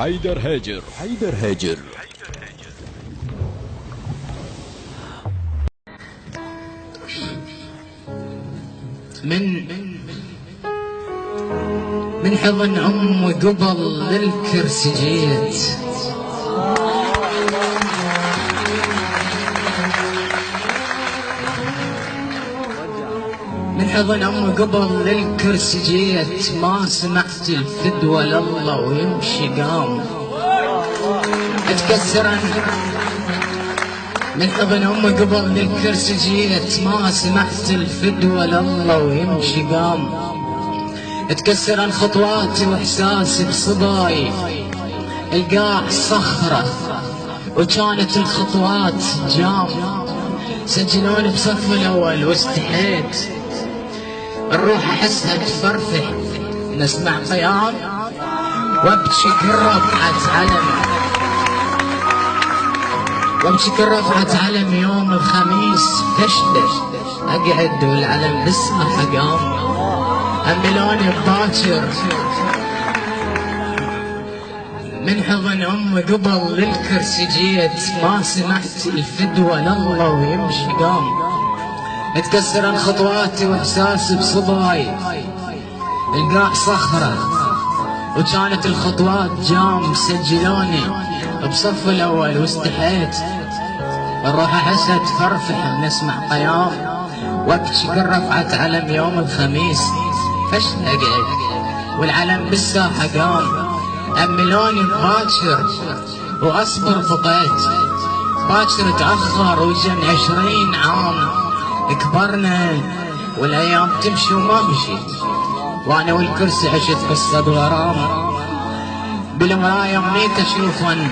حيدر هاجر. حيدر هاجر. من حضن أم قبل للكرسي جيت، من حضن أم قبل للكرسي جيت، ما سمعت الفدوى لله ويمشي قام اتكسرا. من حضن أم قبل للكرسي جيت، ما سمعت الفدوى لله ويمشي قام تكسرن خطواتي واحساسي بصباي القاع صخرة، وكانت الخطوات جام سجلوني بصف الاول واستحيت الروح احسها تفرفح نسمع قيام وابكي كرفعة علم، وابكي كرفعة علم يوم الخميس فشلش اقعد والعلم بالساحة قام أملوني باكر. من حضن أم قبل للكرسي جيت، ما سمعت الفدوى لله ويمشي قام تكسرن خطواتي واحساسي بصباي القاع صخرة، وكانت الخطوات جام سجلوني بصف الاول واستحيت الروح احسها تفرفح نسمع قيام وابكي كرفعة علم يوم الخميس فشل اقعد والعلم بالساحة قام املوني باكر واصبر بقيت باكر تاخر وجن 20 عام كبرنا والايام تمشي وما مشيت وانا والكرسي عشت قصة غرام بالمراية منيت اشوفن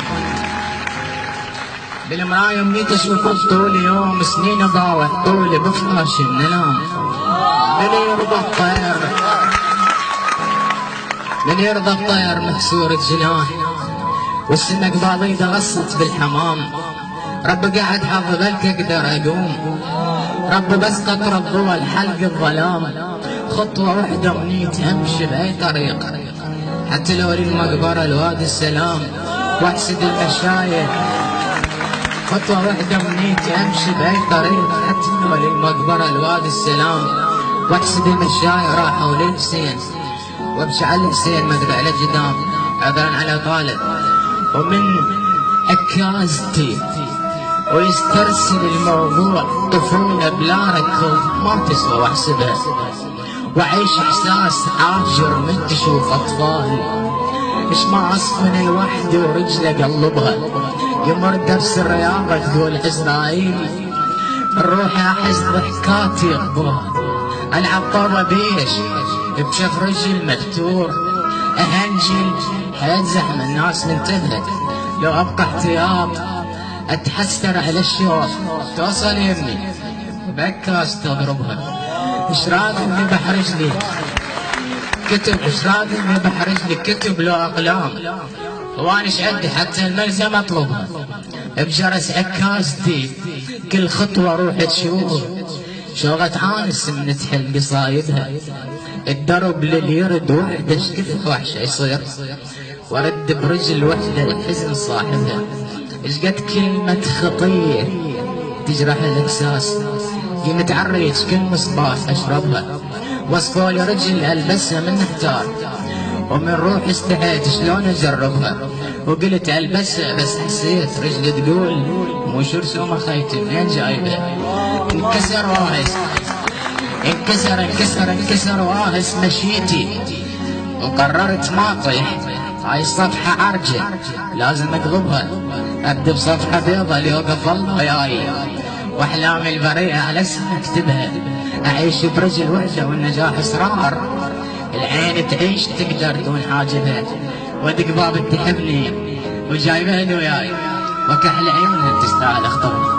بالمراية منيت اشوفن طول يوم سنين ضاوت طولي بفراشي ننام من يرضى الطير من يرضى الطير مكسور الجناح والسمك باضيده غصت بالحمام رب قاعد حظ بلك اقدر اقوم رب بس قطر الضوى الحلق الظلام خطوة واحدة منيت امشي باي طريق حتى لو للمقبرة الوادي السلام واحسد المشاية خطوة واحدة منيت امشي باي طريق حتى لو للمقبرة الوادي السلام واحسد المشاية راحوا للحسين وامشي على الحسين مدري على جدام عذرا على طالب ومن عكازتي ويسترسل الموضوع طفولة بلا ركض ما تسوى واحسبها وعيش احساس عاجر من تشوف اطفال مش ما اصفن الوحدة ورجله قلبها يمر درس الرياضة تقول اسرائيل الروح احس ضحكاتي يقبضها العب طابة بيش بشف رجل مبتور اهنجل حياة زحمة الناس منتبهة لو ابقى احتياط اتحسر على الشوق توصل يمي بعكاز تضربها ايش رايك اني بحرج لي كتب ايش رايك اني بحرج لي كتب لو اقلام وانا ايش عندي حتى الملزم اطلبها بجرس عكازتي كل خطوة روح تشوف شوغة عانس من تحل قصايدها الدرب لليرد وحده شكف وحشة يصير ورد برجل وحدة الحزن صاحبها اشقد كلمة خطية تجرح الاحساس قمت عريج كل مصباح اشربها وصفوا لي رجل البسها من نحتار ومن روح استحيت شلون اجربها وقلت البسها بس حسيت رجلي تقول مو شو رسومه خيتي منين جايبها انكسر واهس انكسر واهس مشيتي وقررت ما اطيح هاي الصفحة عرجة لازم اقلبها ابدي بصفحة بيضة ليوقف الله وياي واحلامي البريئة على اسمها اكتبها اعيش برجل وحدة والنجاح اصرار العين تعيش تقدر دون حاجبها ودق باب تحبني وجايبها لي وياي وكحل عيونها تستاهل اخطبها